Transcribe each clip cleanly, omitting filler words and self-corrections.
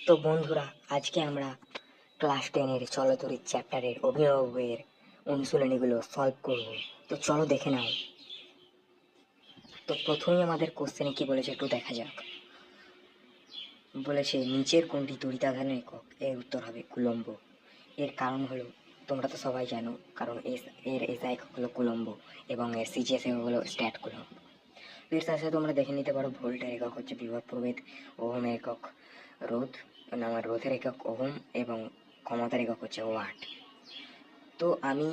তো বন্ধুরা, আজকে আমরা ক্লাস 10-এর চলতরিৎ চ্যাপ্টারের অভিনব বইয়ের অনুশীলনীগুলো সলভ করব। তো চলো দেখে নাও। তো প্রথমেই আমাদের কোশ্চেনে কি বলেছে একটু দেখা যাক। বলেছে নিচের কোনটি তড়িতাধানের একক? এর উত্তর হবে কুলম্ব। এর কারণ হলো, তোমরা তো সবাই জানো, কারণ এর এসআই একক হলো কুলম্ব এবং এর সিজিএস একক হলো স্ট্যাট কুলম্ব। এর সাথে সাথে তোমরা দেখে নিতে পারো ভোল্টের একক হচ্ছে বিভব প্রভেদ, ওহমের একক রোধ, আমার রোধের একক ওহম এবং ক্ষমতার একক হচ্ছে ওয়াট। তো আমি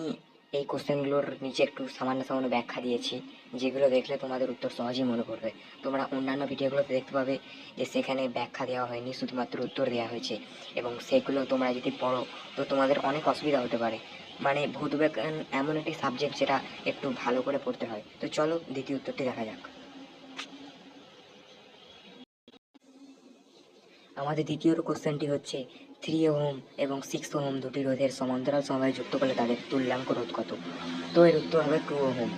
এই কোশ্চেনগুলোর নিচে একটু সামান্য সামান্য ব্যাখ্যা দিয়েছি, যেগুলো দেখলে তোমাদের উত্তর সহজেই মনে পড়বে। তোমরা অন্যান্য ভিডিওগুলোতে দেখতে পাবে যে সেখানে ব্যাখ্যা দেওয়া হয়নি, শুধুমাত্র উত্তর দেওয়া হয়েছে, এবং সেগুলো তোমরা যদি পড়ো তো তোমাদের অনেক অসুবিধা হতে পারে। মানে ভৌতবিজ্ঞান এমন একটি সাবজেক্ট যেটা একটু ভালো করে পড়তে হয়। তো চলো দ্বিতীয় উত্তরটি দেখা যাক। আমাদের দ্বিতীয় কোশ্চেনটি হচ্ছে 3 ওহম এবং 6 ওহম দুটি রোধের সমান্তরাল সমবায় যুক্ত করলে তাদের তুল্যাঙ্ক রোধ কত? তো এর উত্তর হবে 2 ওহম।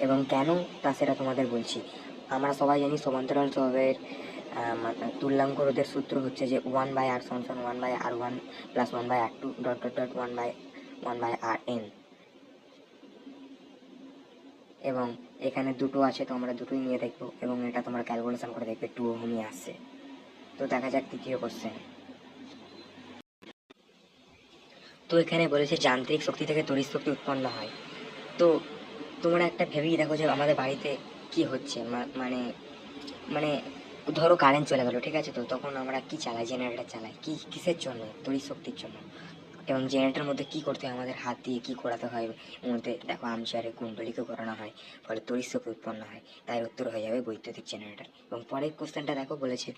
এবং কেন তা সেটা তোমাদের বলছি। আমরা সবাই জানি সমান্তরাল সমবায়ের তুল্যাঙ্ক রোধের সূত্র হচ্ছে যে 1/r সমান 1/r1 plus 1/r2 dot dot dot 1/r(n)। এবং এখানে দুটো আছে, তো আমরা দুটোই নিয়ে দেখবো এবং এটা তোমরা ক্যালকুলেশন করে দেখবে 2 ওহমই আসছে। তো দেখা যাক তৃতীয় কোশ্চেন। তো এখানে বলেছে যান্ত্রিক শক্তি থেকে তড়িৎ শক্তি উৎপন্ন হয়। তো তোমরা একটা ভেবেই দেখো যে আমাদের বাড়িতে কি হচ্ছে, মানে মানে ধরো কারেন্ট চলে গেলো, ঠিক আছে, তো তখন আমরা কি চালাই? জেনারেটর চালাই। কিসের জন্য? তড়িৎ শক্তির জন্য। এবং জেনারেটরের মধ্যে কি করতে হয়? আমাদের হাত দিয়ে কি করাতে হয়? এর মধ্যে দেখো আর্মচেয়ারে কুণ্ডলিকে ঘোরানো হয়, ফলে তড়িৎ শক্তি উৎপন্ন হয়। তাই উত্তর হয়ে যাবে বৈদ্যুতিক জেনারেটর। এবং পরের কোশ্চেনটা দেখো, বলেছে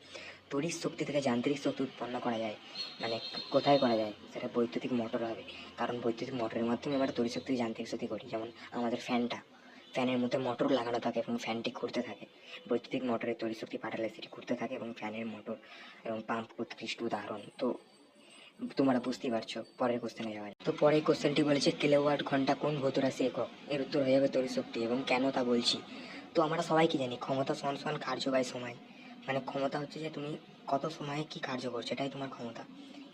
তড়িৎ শক্তি থেকে যান্ত্রিক শক্তি উৎপন্ন করা যায়, মানে কোথায় করা যায়? সেটা বৈদ্যুতিক মোটর হবে। কারণ বৈদ্যুতিক মোটরের মাধ্যমে আমরা তড়িৎ শক্তি যান্ত্রিক শক্তি করি। যেমন আমাদের ফ্যানের মধ্যে মোটর লাগানো থাকে এবং ফ্যানটি ঘুরতে থাকে। বৈদ্যুতিক মোটরে তড়িৎ শক্তি পাঠালে সেটি ঘুরতে থাকে এবং ফ্যানের মোটর এবং পাম্প উৎকৃষ্ট উদাহরণ। তো তোমরা বুঝতেই পারছো। পরের কোশ্চেনে যাওয়া যায়। তো পরের কোশ্চেনটি বলেছে কিলোওয়াট ঘন্টা কোন ভৌত রাশি একক? এর উত্তর হয়ে যাবে তড়িৎ শক্তি। এবং কেন তা বলছি। তো আমরা সবাই কি জানি, ক্ষমতা সমান সমান কার্য বাই সময়। মানে ক্ষমতা হচ্ছে যে তুমি কত সময়ে কি কার্য করছো, এটাই তোমার ক্ষমতা।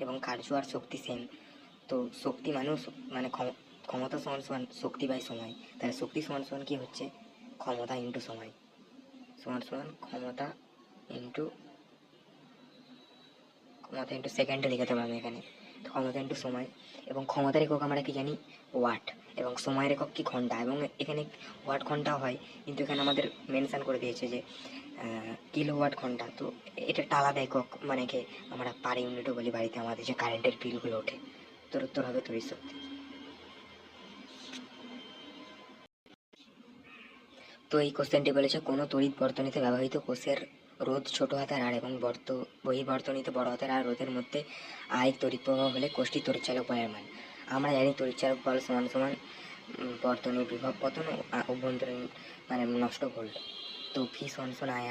এবং কার্য আর শক্তি সেম। তো শক্তি মানেও মানে ক্ষমতা সমান সমান শক্তি বাই সময়। তাহলে শক্তি সমান সমান কি হচ্ছে? ক্ষমতা ইন্টু সময় সমান সমান ক্ষমতা ইন্টু সেকেন্ডে লিখে দেবো আমি এখানে। ক্ষমতা ইন্টু সময়। এবং ক্ষমতার একক আমরা কি জানি? ওয়াট। এবং সময়ের একক কি? ঘন্টা। এবং এখানে ওয়াট ঘন্টা হয়, কিন্তু এখানে আমাদের মেনশন করে দিয়েছে যে কিলোওয়াট ঘন্টা। তো এটা একটা আলাদা একক, মানে কি আমরা পার ইউনিটও বলি বাড়িতে আমাদের যে কারেন্টের বিলগুলো ওঠে। তোর উত্তর হবে তড়িৎ শক্তি। তো এই কোশ্চেনটি বলেছে কোনো তড়িৎ বর্তনীতে ব্যবহৃত কোষের রোধ ছোট হাতের আর এবং বহির্বর্তনীতে বড় হাতের আর রোধের মধ্যে আয়িক তড়িৎ প্রবাহ হলে কোষটি তড়িৎচালক বলের মান। আমরা জানি তড়িৎচালক বল সমান সমান বর্তনীর বিভব পতন ও অভ্যন্তরীণ মানে নষ্ট ভোল্ট। তো ভি সমান সমান আই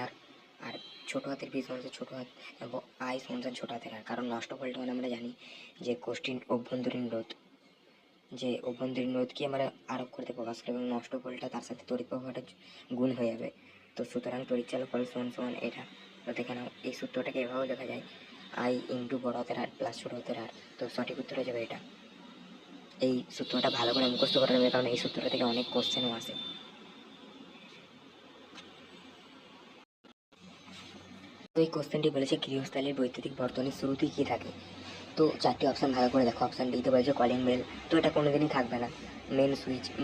আর ছোট হাতের ভি সমান ছোট হাত এবং আই সমান ছোট হাতের আর। কারণ নষ্ট ভোল্ট মানে আমরা জানি যে কোষটির অভ্যন্তরীণ রোধ, যে অভ্যন্তরীণ রোধকে আমরা আরোপ করতে প্রকাশ করি এবং নষ্ট ভোল্টটা তার সাথে তড়িৎ প্রবাহটা গুণ হয়ে যাবে। তো সুতরাং তড়িৎচালক বল সমান সমান এটা। তো দেখে নাও, এই সূত্রটাকে এভাবেও লেখা যায়, আই ইন্টু বড় হাতের আর প্লাস ছোট হাতের আর। তো সঠিক উত্তর হয়ে যাবে এটা। এই সূত্রটা ভালো করে মুখস্থ করে নেবে, কারণ এই সূত্রটা থেকে অনেক কোশ্চেনও আসে। তো এই কোশ্চেনটি বলেছে গৃহস্থালীর বৈদ্যুতিক বর্তনীর শুরুতেই কী থাকে? তো চারটি অপশান ভালো করে দেখো। অপশান ডিতে বলেছে কলিং বেল। তো এটা কোনোদিনই থাকবে না।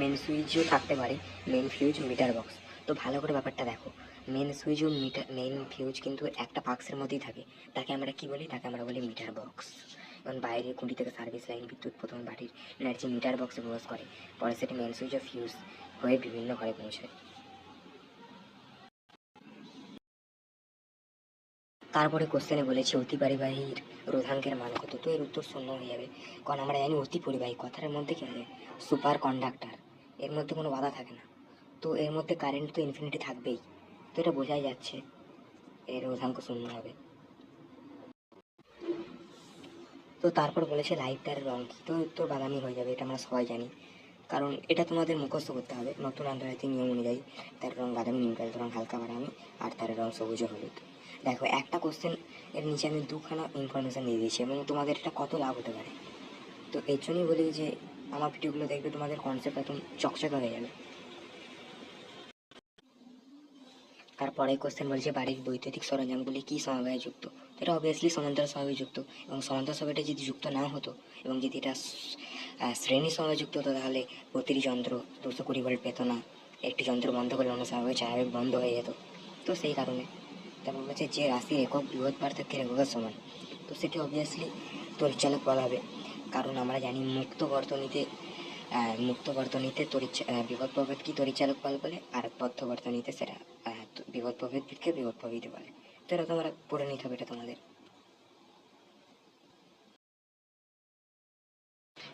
মেন সুইচও থাকতে পারে, মেন ফিউজ, মিটার বক্স। তো ভালো করে ব্যাপারটা দেখো, মেন সুইচ ও মেন ফিউজ কিন্তু একটা বাক্সের মধ্যেই থাকে। তাকে আমরা কি বলি? তাকে আমরা বলি মিটার বক্স। এবং বাইরের খুঁটি থেকে সার্ভিস লাইন বিদ্যুৎ প্রথমে বাড়ির এনার্জি মিটার বক্সে প্রবেশ করে, পরে সেটি মেন সুইচ ও ফিউজ হয়ে বিভিন্ন ঘরে পৌঁছায়। তারপরে কোশ্চেনে বলেছে অতি পরিবাহীর রোধাঙ্কের মান কত? তো এর উত্তর শূন্য হয়ে যাবে, কারণ আমরা জানি অতি পরিবাহী কথাটার মধ্যে কি আছে? Super conductor. এর মধ্যে কোনো বাধা থাকে না, তো এর মধ্যে কারেন্ট তো ইনফিনিটি থাকবেই। তো এটা বোঝাই যাচ্ছে এর রোধাঙ্ক শূন্য হবে। তো তারপর বলেছে লাইট তারের রং কী? তো উত্তর বাদামি হয়ে যাবে, এটা আমরা সবাই জানি, কারণ এটা তোমাদের মুখস্থ করতে হবে। নতুন আন্তর্জাতিক নিয়ম অনুযায়ী তার রং বাদামি, নিউট্রাল রং হালকা বাদামি, আর তার রং সবুজ হলুদ। দেখো একটা কোশ্চেন এর নিচে আমি দুখানা ইনফরমেশান দিয়ে দিয়েছি এবং তোমাদের এটা কত লাভ হতে পারে। তো এর জন্যই বলি যে আমার ভিডিওগুলো দেখবে, তোমাদের কনসেপ্ট একদম চকচকে হয়ে যাবে। তারপরে কোশ্চেন বলছে বাড়ির বৈদ্যুতিক সরঞ্জামগুলি কী সমবায়ে যুক্ত। এটা অবভিয়াসলি সমান্তরাল সমবায়ে যুক্ত, এবং সমান্তরাল সমবায়টা যদি যুক্ত না হতো এবং যদি এটা শ্রেণী সমবায়ে যুক্ত হতো, তাহলে প্রতিটি যন্ত্র 220 ভোল্ট পেত না, একটি যন্ত্র বন্ধ করলে অন্য স্বাভাবিক বন্ধ হয়ে যেত। তো সেই কারণে তারপর বলছে যে রাশির একক বৃহৎ পার্থক্যের এককের সমান, তো সেটি অবভিয়াসলি তড়িৎচালক বল হবে। কারণ আমরা জানি মুক্ত বর্তনীতে বিভব প্রভেদকে তড়িৎচালক বল বলে, আর বদ্ধ বর্তনীতে সেটা বিভব প্রভেদকে বিভব প্রভেদ বলে। তো এটা তোমরা পড়ে নিতে হবে এটা তোমাদের।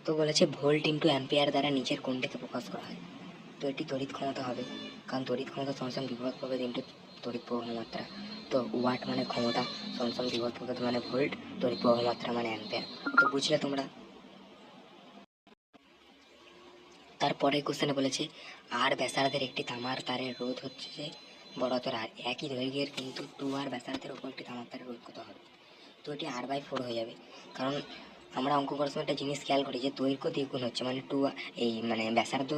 তো বলেছে ভোল্ট ইন্টু অ্যাম্পিয়ার দ্বারা নিচের কোণটিকে প্রকাশ করা হয়। তো এটি তড়িৎ ক্ষমতা হবে, কারণ তড়িৎ ক্ষমতা সমান বিভব প্রভেদ ইন্টু তড়িৎ প্রবাহ মাত্রা। তো ওয়াট মানে ক্ষমতা সমান বিভব প্রভেদ মানে ভোল্ট, তড়িৎ প্রবাহ মাত্রা মানে অ্যাম্পিয়ার। তো বুঝলে তোমরা। তারপরে কোশ্চেনে বলেছে আর ব্যাসার্ধের একটি তামার তারের রোধ হচ্ছে যে বড়তর আর একই দৈর্ঘ্যের কিন্তু 2r ব্যাসার্ধের ওপর একটি তামার তারের রোধ কত হবে। তো এটি r/4 হয়ে যাবে, কারণ আমরা অঙ্ক করার সময় একটা জিনিস খেয়াল করি যে দৈর্ঘ্য দ্বিগুণ হচ্ছে মানে মানে ব্যাসার্ধ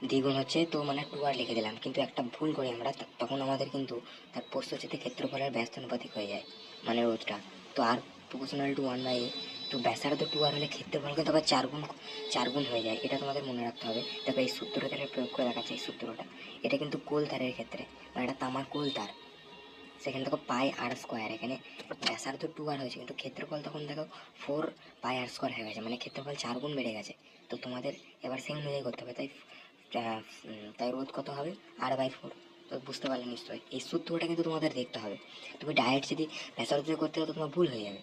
দ্বিগুণ হচ্ছে, তো মানে 2r লিখে দিলাম, কিন্তু একটা ভুল করি আমরা, তখন আমাদের কিন্তু তার প্রস্থচ্ছেদে ক্ষেত্রফলের ব্যস্তানুপাতিক হয়ে যায় মানে রোধটা। তো r প্রপোর্শনাল টু 1/a, তো ব্যাসার্ধ 2r হলে ক্ষেত্রফল কিন্তু আবার চার গুণ হয়ে যায়। এটা তোমাদের মনে রাখতে হবে। দেখো এই সূত্রটা প্রয়োগ করে দেখাচ্ছে, এই সূত্রটা এটা কিন্তু কোল তারের ক্ষেত্রে, মানে এটা তামার কোল তার, সেখানে দেখো πr², এখানে ব্যাসার্ধ 2r হয়েছে কিন্তু ক্ষেত্রফল তখন দেখো 4πr² হয়ে গেছে, মানে ক্ষেত্রফল 4 গুণ বেড়ে গেছে। তো তোমাদের এবার সেই অনুযায়ী করতে হবে। তাই রোধ কত হবে r/4। তো বুঝতে পারলে নিশ্চয়ই, এই সূত্রটা কিন্তু তোমাদের দেখতে হবে। তুমি ডাইরেক্ট যদি ব্যাসার্ধ করতে হতো তোমার ভুল হয়ে যাবে।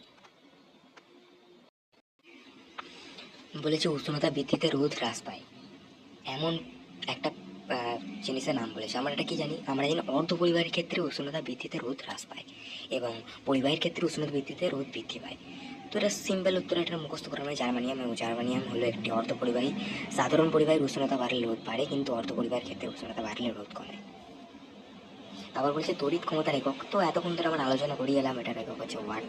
বলেছে উষ্ণতা বৃদ্ধিতে রোধ হ্রাস পায় এমন একটা জিনিসের নাম বলেছে। আমরা এটা কি জানি, আমরা জানি অর্ধ পরিবাহীর ক্ষেত্রে উষ্ণতা বৃদ্ধিতে রোধ হ্রাস পায় এবং পরিবাহীর ক্ষেত্রে উষ্ণতা বৃদ্ধিতে রোধ বৃদ্ধি পায়। তো এটা সিম্পল উত্তর, এটা মুখস্থ করা মানে জার্মানিয়াম, এবং জার্মানিয়াম হলো একটি অর্ধ পরিবাহী। সাধারণ পরিবাহীর উষ্ণতা বাড়লে রোধ বাড়ে, কিন্তু অর্ধ পরিবাহীর ক্ষেত্রে উষ্ণতা বাড়লে রোধ কমে। আবার বলছে তড়িৎ ক্ষমতার একক, তো এতক্ষণ ধরে আমরা আলোচনা করিয়ে এলাম, এটার একক হচ্ছে ওয়াট।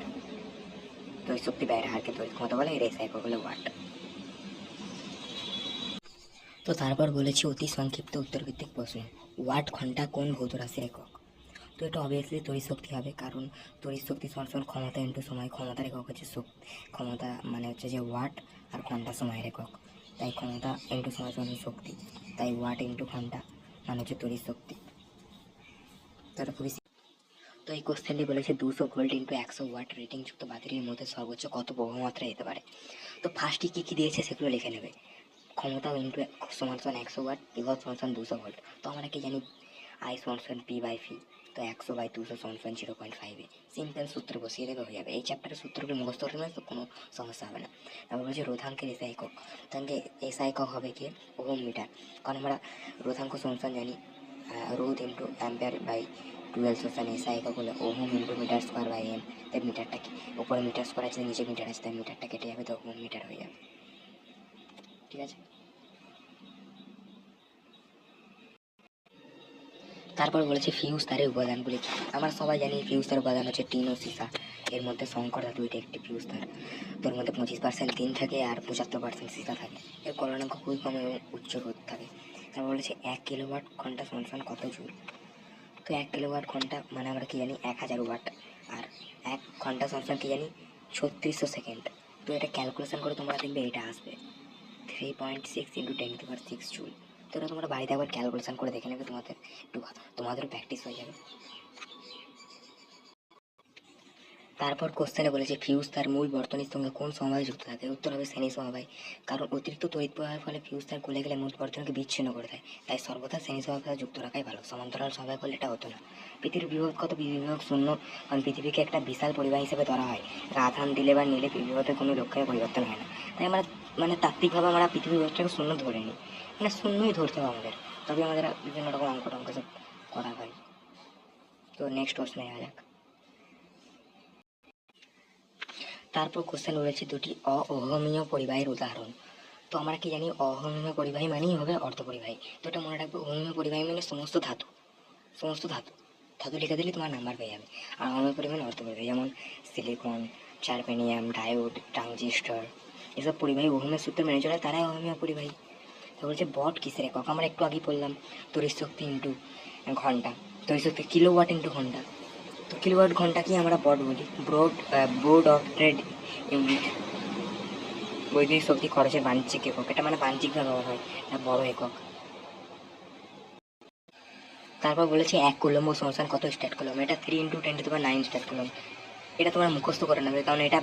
তড়িৎ শক্তি ব্যয়ের হারকে তড়িৎ ক্ষমতা বলে, এর একক হলো ওয়াট। তো তারপর বলেছি অতি সংক্ষিপ্ত উত্তরভিত্তিক প্রশ্ন, ওয়াট ঘন্টা কোন ভৌত রাশির একক। তো এটা অবভিয়াসলি তড়িৎ শক্তি হবে, কারণ তড়িৎ শক্তি সমান ক্ষমতা ইন্টু সময়, ক্ষমতার একক হচ্ছে ক্ষমতা মানে হচ্ছে যে ওয়াট, আর ঘন্টা সময়ের একক, তাই ক্ষমতা ইন্টু সময় সমান শক্তি, তাই ওয়াট ইন্টু ঘন্টা মানে হচ্ছে তড়িৎ শক্তি। তো এটা খুবই। তো এই কোশ্চেনটি বলেছে 200 ভোল্ট ইন্টু 100 ওয়াট রেটিংযুক্ত ব্যাটারির মধ্যে সর্বোচ্চ কত বহুমাত্রা যেতে পারে। তো ফার্স্টে কী কী দিয়েছে সেগুলো লিখে নেবে। ক্ষমতা ইন্টু সমান 100 ওয়াট, বিভব সমান 200 ভোল্ট। তো আমরা কি জানি I সমান P/V, তো 100/200 সমান 0.5। সিম্পল সূত্র বসিয়ে দেবে, হয়ে যাবে। এই চ্যাপ্টারের সূত্রগুলো মুখস্থ করে নেবে, তো কোনো সমস্যা হবে না। তারপর বলছে রোধাঙ্কের এসআই একক, রোধাঙ্কের এসআই একক হবে কি ওহম মিটার, কারণ আমরা রোধাঙ্ক সমান জানি রোধ ইন্টু অ্যাম্পিয়ার/12 সমান এসআই একক হলে ohm into metre square by m. তাই মিটারটা কি উপরে মিটার স্কোয়ার আছে, নিচে মিটার আছে, তাই মিটারটা কেটে যাবে, তো ওহম মিটার হয়ে যাবে। ঠিক আছে। তারপর বলেছে ফিউজ তারের উপাদানগুলি কি। আমরা সবাই জানি ফিউজ তারের উপাদান হচ্ছে টিন ও সীসা, এর মধ্যে সংকর ধাতু এটা একটি ফিউজ তার। তোর মধ্যে 25% টিন থাকে আর 75% সীসা থাকে। এর কলনাঙ্ক খুবই কম এবং উচ্চ রোধ থাকে। তারপর বলেছে 1 কিলোওয়াট ঘন্টা সমান কত জুল। তো 1 কিলোওয়াট ঘন্টা মানে আমরা কি জানি 1000 ওয়াট, আর 1 ঘন্টা সমান কি জানি 3600 সেকেন্ড। তো এটা ক্যালকুলেশন করে তোমরা দেখবে এটা আসবে 3.6 × 10⁶ জুল। তো এটা তোমরা বাড়িতে একবার ক্যালকুলেশন করে দেখে নেবে, তোমাদেরও প্র্যাকটিস হয়ে যাবে। তারপর কোশ্চেনে বলেছে ফিউজ তার মূল বর্তনীর সঙ্গে কোন সমবায়ে যুক্ত থাকে। উত্তর হবে শ্রেণী সমবায়, কারণ অতিরিক্ত তড়িৎ প্রবাহের ফলে ফিউজ তার গলে গেলে মূল বর্তনীকে বিচ্ছিন্ন করে দেয়, তাই সর্বদা শ্রেণী সমবায়ে যুক্ত রাখাই ভালো। সমান্তরাল সমবায় করলে এটা হতো না। পৃথিবীর বিভব কত, বিভব শূন্য, কারণ পৃথিবীকে একটা বিশাল পরিবাহী হিসেবে ধরা হয়। আধান দিলে বা নিলে বিভবের কোনো লক্ষ্যে পরিবর্তন হয় না, তাই আমরা মানে তাত্ত্বিকভাবে আমরা পৃথিবীর বিভবটাকে শূন্য ধরে নিই, মানে শূন্যই ধরতে হবে আমাদের, তবে আমাদের বিভিন্ন রকম অঙ্ক টঙ্ক সব করা হয়। তো নেক্সট প্রশ্নে আসা যাক। তারপর কোশ্চেন রয়েছে দুটি অহমীয় পরিবাহীর উদাহরণ। তো আমরা কি জানি অহমীয় পরিবাহী মানেই হবে অর্ধপরিবাহী। তো এটা মনে রাখবে, অহমীয় পরিবাহী মানে সমস্ত ধাতু ধাতু লিখে দিলে তোমার নাম্বার পেয়ে যাবে। আর অনেক পরিমাণে অর্থ পরিবাহী যেমন সিলিকন, জার্মেনিয়াম, ডায়োড, ট্রানজিস্টর এসব পরিবাহী ওহমের সূত্র মেনে চলে, তারাই ওহমীয় পরিবাহী। তো বলছে বট কিসের একক, আমরা একটু আগেই বললাম তড়িৎ শক্তি ইন্টু ঘন্টা, তড়িৎ শক্তি কিলোওয়াট ইন্টু ঘন্টা। তো কিলোওয়াট ঘন্টাকে আমরা বট বলি, বোর্ড অফ ট্রেড ইউনিট, বৈদ্যুতিক শক্তি খরচের বাণিজ্যিক একক। এটা মানে বাণিজ্যিকভাবে ব্যবহার হয়, এটা বড় একক। তারপর বলেছে 1 কুলম্ব সমান কত স্টার্ট কুলম্ব, এটা 3 × 10⁹ স্টার্ট কুলম্ব। এটা তোমরা মুখস্থ করে নেবে, কারণ এটা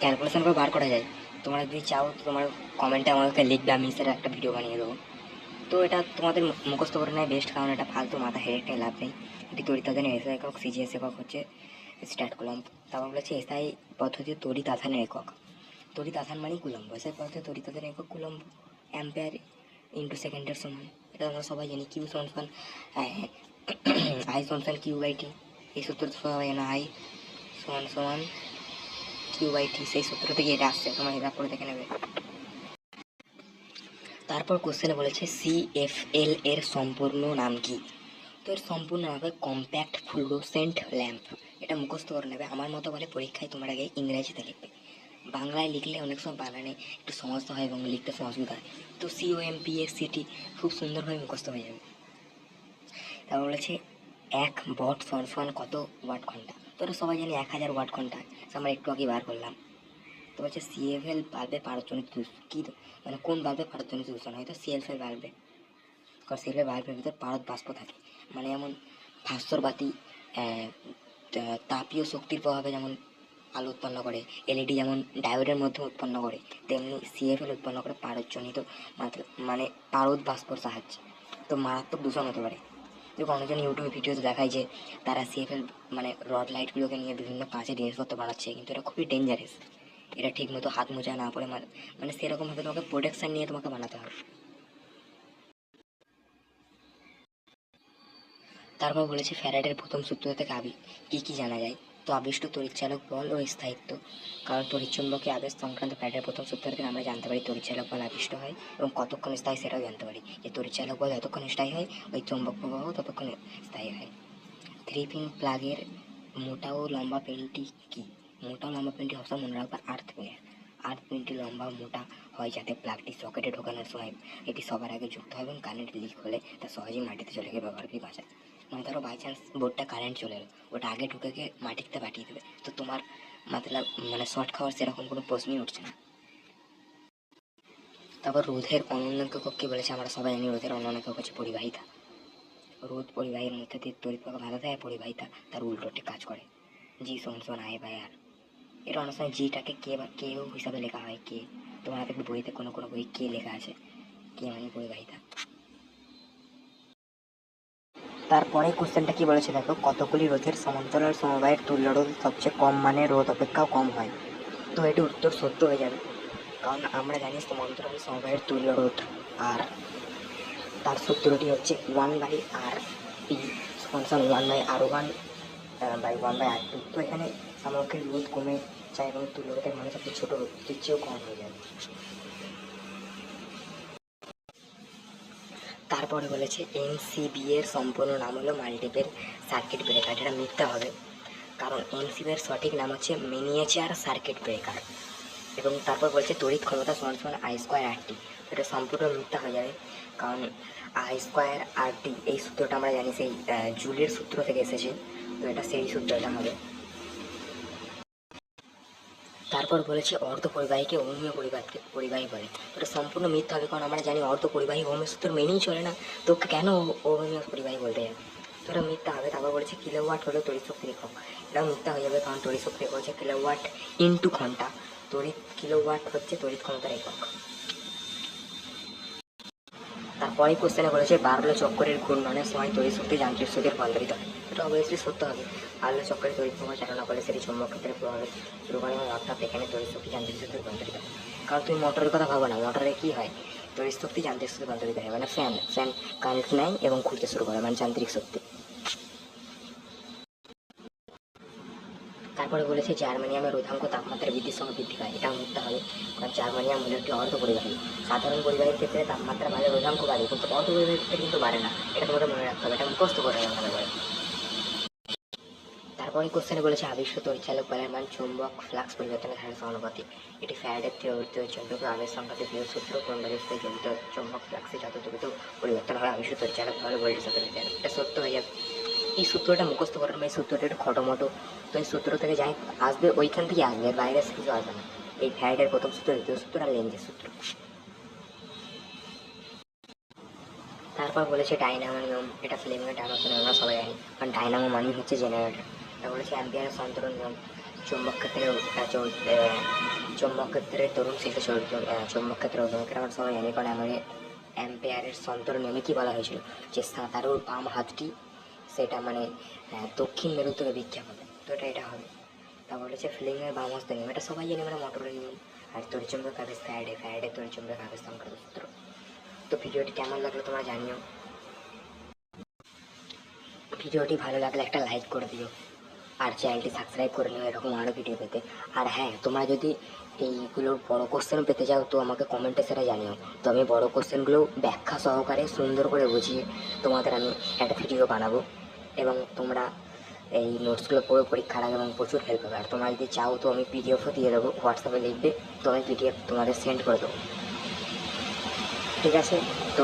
ক্যালকুলেশন করে বার করা যায়। তোমরা যদি চাও তো তোমার কমেন্টে আমাকে লিখবে, আমি সেটা একটা ভিডিও বানিয়ে দেবো। তো এটা তোমাদের মুখস্থ করে নেয় বেস্ট, কারণ এটা ফালতু মাথা হেডেক নিয়ে লাভ নেই। এটি তড়িৎ আধানের এসআই একক, সিজিএস একক হচ্ছে স্টার্ট কুলম্ব। তারপর বলেছে এসআই পদ্ধতির তড়িৎ আধানের একক, তড়িৎ আধান মানেই কুলম্ব, এসআই পদ্ধতির তড়িৎ আধানের একক কুলম্ব, অ্যাম্পিয়ার ইন্টু সেকেন্ডের সমান। এটা আমরা সবাই জানি, কিউ সমান আই সমান কিউ/টি, এই সূত্র তো সবাই জানা, আই সমান কিউ/টি, সেই সূত্র থেকে এটা আসছে, তোমরা এটা করে দেখে নেবে। তারপর কোশ্চেনে বলেছে CFL এর সম্পূর্ণ নাম কি। তো এর সম্পূর্ণ নাম হবে কম্প্যাক্ট ফ্লুরোসেন্ট ল্যাম্প। এটা মুখস্থ করে নেবে। আমার মতো বলে পরীক্ষায় তোমরা আগে ইংরেজিতে লিখবে, বাংলায় লিখলে অনেক সময় বানানে একটু সমস্যা হয় এবং লিখতে অসুবিধা হয়। তো COMPACT খুব সুন্দরভাবে মুখস্থ হয়ে যাবে। তারপর বলেছে 1 ওয়াট সমান কত ওয়াট ঘন্টা। তো এটা সবাই জানি 1000 ওয়াট ঘন্টা, আমরা একটু আগে বার করলাম। তো বলছে CFL বাল্বের পারদর্শনিক কী, মানে কোন বাল্বের পারদর্শনিক দূষণ হয়, তো CFL বাল্বে, কারণ CFL বাল্বের ভিতরে পারদ বাষ্প থাকে। মানে যেমন ভাস্বর বাতি তাপীয় শক্তির প্রভাবে যেমন আলো উৎপন্ন করে, এলইডি যেমন ডায়োডের মধ্যে উৎপন্ন করে, তেমনি CFL উৎপন্ন করে পারদজনিত মানে পারদ বাষ্পর সাহায্যে। তো মারাত্মক দূষণ হতে পারে। যেমন অনেকজন ইউটিউবে ভিডিওতে দেখায় যে তারা CFL মানে রড লাইটগুলোকে নিয়ে বিভিন্ন কাজে জিনিসপত্র বানাচ্ছে, কিন্তু এটা খুবই ডেঞ্জারাস। এটা ঠিক মতো হাত মোজা না পড়ে মানে সেরকমভাবে তোমাকে প্রোটেকশান নিয়ে তোমাকে বানাতে হবে। তারপর বলেছে ফ্যারাডের প্রথম সূত্র থেকে কী জানা যায়। তো আবিষ্ট তড়িৎচালক বল ও স্থায়িত্ব, কারণ তড়িৎচুম্বকীয় আবেশ সংক্রান্ত ফ্যারাডের প্রথম সূত্র থেকে আমরা জানতে পারি তড়িৎচালক বল আবিষ্ট হয় এবং কতক্ষণ স্থায়ী সেটাও জানতে পারি, যে তড়িৎচালক বল যতক্ষণ স্থায়ী হয় ওই চৌম্বক প্রবাহ ততক্ষণ স্থায়ী হয়। 3 পিন প্লাগের মোটা ও লম্বা পেনটি কী। মোটা লম্বা পেনটি অবশ্য মনে রাখবা আর্থ পিনটি লম্বা মোটা হয় যাতে প্লাগটি সকেটে ঢোকানোর সময় এটি সবার আগে যুক্ত হয় এবং কারেন্ট লিক হলে তা সহজেই মাটিতে চলে গিয়ে ব্যবহারকারী বাঁচায়। মানে ধরো বাই চান্স বোর্ডটা কারেন্ট চলে এলো, ওটা আগে ঢুকে গিয়ে মাটিতে পাঠিয়ে দেবে, তো তোমার মতলব মানে শর্ট খাওয়ার সেরকম কোনো প্রশ্নই উঠছে না। তারপর রোধের অনন্য একক কী বলেছে, আমরা সবাই জানি রোধের অনন্য একক হচ্ছে পরিবাহিতা। রোধ পরিবাহীর মধ্যে দিয়ে তড়িৎ প্রবাহ বাধা দেয়, পরিবাহিতা তার উল্টোটি কাজ করে, G=I/R। এটা অনেক সময় জিটাকে কেউ হিসাবে লেখা হয়, কে। তোমার হাতে বইতে কোনো বই কে লেখা আছে, কে মানে পরিবাহিতা। তারপরে কোশ্চেনটা কি বলেছে দেখো, কতগুলি রোধের সমান্তরাল সমবায়ের তুল্য রোধ সবচেয়ে কম মানে রোধ অপেক্ষাও কম হয়। তো এটি উত্তর সত্য হয়ে যাবে, কারণ আমরা জানি সমান্তরাল সমবায়ের তুল্য রোধ আর তার সূত্রটি হচ্ছে 1/RP = 1/R1/1/R2। তো এখানে সামগ্রিক রোধ কমে যায় এবং তুল্য রোধের মানে সবচেয়ে ছোটো রোধের চেয়েও কম হয়ে যাবে। তারপরে বলেছে MCB এর সম্পূর্ণ নাম হলো মাল্টিপল সার্কিট ব্রেকার। এটা মিথ্যা হবে, কারণ MCB এর সঠিক নাম হচ্ছে মিনিয়েচার সার্কিট ব্রেকার। এবং তারপর বলছে তড়িৎ ক্ষমতা সমান I²RT। এটা সম্পূর্ণ মিথ্যা হয়ে যাবে, কারণ I²RT এই সূত্রটা আমরা জানি সেই জুলের সূত্র থেকে এসেছে, তো এটা সেই সূত্রটা হবে। তারপর বলেছে অর্ধ পরিবাহীকে ওহমীয় পরিবাহী বলে। এটা সম্পূর্ণ মিথ্যা হবে, কারণ আমরা জানি অর্ধ পরিবাহী ওহমের সূত্র মেনেই চলে না, তো কেন ওহমীয় পরিবাহী বলতে যাবে, তো এটা মিথ্যা হবে। তারপর বলেছে কিলোওয়াট হলো তড়িৎ শক্তির একক। এটাও মিথ্যা হয়ে যাবে, কারণ তড়িৎ শক্তির একক হচ্ছে কিলোওয়াট ইন্টু ঘন্টা। কিলোওয়াট হচ্ছে তড়িৎ ক্ষমতার একক। তারপরে কোশ্চেনে বলেছে বার্লো চক্করের ঘূর্ণনের সময় তড়িৎ শক্তি যান্ত্রিক শক্তিতে রূপান্তরিত হয়। এটা অবভিয়াসলি সত্য হবে। বার্লো চক্করে তড়িৎ প্রবাহ চালনা করলে সেটি চৌম্বক ক্ষেত্রে প্রভাবিত শুরু করে এবং অর্থাৎ এখানে তড়িৎ শক্তি যান্ত্রিক শক্তিতে রূপান্তরিত হয়। কারণ তুমি মোটরের কথা ভাবো না, মোটরে কী হয়, তড়িৎ শক্তি যান্ত্রিক শক্তি রূপান্তরিত হয়, মানে ফ্যান কারেন্ট নেয় এবং ঘুরতে শুরু করে, মানে যান্ত্রিক শক্তি। তারপরে বলেছে জার্মানিয়ামের রোধাঙ্ক তাপমাত্রা বৃদ্ধির সঙ্গে বৃদ্ধি পায়। এটাও মিথ্যা হবে, কারণ জার্মানিয়াম হলো একটি অর্ধ পরিবাহী। সাধারণ পরিবাহীর ক্ষেত্রে তাপমাত্রা বাড়লে রোধাঙ্ক বাড়ে, কিন্তু অর্ধ পরিবাহীর ক্ষেত্রে কিন্তু বাড়ে না। এটা তোমাকে মনে রাখতে হবে, এটা মুখস্থ করে রাখতে হবে। তারপরে কোশ্চেনে বলেছে আবিষ্কৃত তড়িৎচালক বলের মান চুম্বক ফ্লাক্স পরিবর্তনের হারের সমানুপাতিক। এটি ফ্যারাডের থিওরিতে চৌম্বক আবেশ সংখ্যাতে বৃহৎ সূত্র কুণ্ডলীতে জড়িত চুম্বক ফ্লাক্সে যত দ্রুত পরিবর্তন হয় আবিষ্কৃত তড়িৎচালক বলে বলটি সাথে যায়, এটা সত্য হয়ে যাবে। এই সূত্রটা মুখস্থ করার এই সূত্রটা একটু খটোমটো, তো এই সূত্র থেকে যাই আসবে ওইখান থেকে আসবে, বাইরে কিছু আসবে না। এই ফ্যারাডের প্রথম সূত্র, দ্বিতীয় সূত্র আর লেন্জের সূত্র। তারপর বলেছে ডাইনামো নিয়ম, এটা ফ্লেমিংয়ের ডাইনোসর আমরা সবাই জানি, কারণ ডাইনামো মানেই হচ্ছে জেনারেটর। এটা বলেছে অ্যাম্পিয়ারের সন্তরণ নিয়ম, চুম্বক ক্ষেত্রে চুম্বক ক্ষেত্রে তরুণ শিশু চুম্বক ক্ষেত্রে অধুমকের আমরা সবাই জানি, কারণ আমাদের অ্যাম্পিয়ারের সন্তরণ নিয়মে কী বলা হয়েছিল যে সাঁতারুর বাম হাতটি সেটা মানে দক্ষিণ মেরু থেকে বিক্ষেপ হবে, তো এটা হবে। তা বলেছে ফ্লেমিংয়ের বাম হস্ত নিয়ম, এটা সবাই জানি মানে মোটরের নিয়ম। আর তড়িৎচুম্বক আবেশ ফ্যারাডে তড়িৎচুম্বক আবেশ সংক্রান্ত সূত্র। তো ভিডিওটি কেমন লাগলো তোমরা জানিও, ভিডিওটি ভালো লাগলে একটা লাইক করে দিও, আর চ্যানেলটি সাবস্ক্রাইব করে নিও এরকম আরও ভিডিও পেতে। আর হ্যাঁ, তোমরা যদি এইগুলোর বড় কোশ্চেন পেতে চাও তো আমাকে কমেন্টে সেটা জানিও, তো আমি বড় কোশ্চেনগুলো ব্যাখ্যা সহকারে সুন্দর করে বুঝিয়ে তোমাদের আমি একটা ভিডিও বানাবো, এবং তোমরা এই নোটসগুলো পড়ে পরীক্ষার আগে এবং প্রচুর হেল্প হবে। আর তোমরা যদি চাও তো আমি পিডিএফও দিয়ে দেবো, হোয়াটসঅ্যাপে লিখবে তো আমি পিডিএফ তোমাদের সেন্ড করে দেবো, ঠিক আছে? তো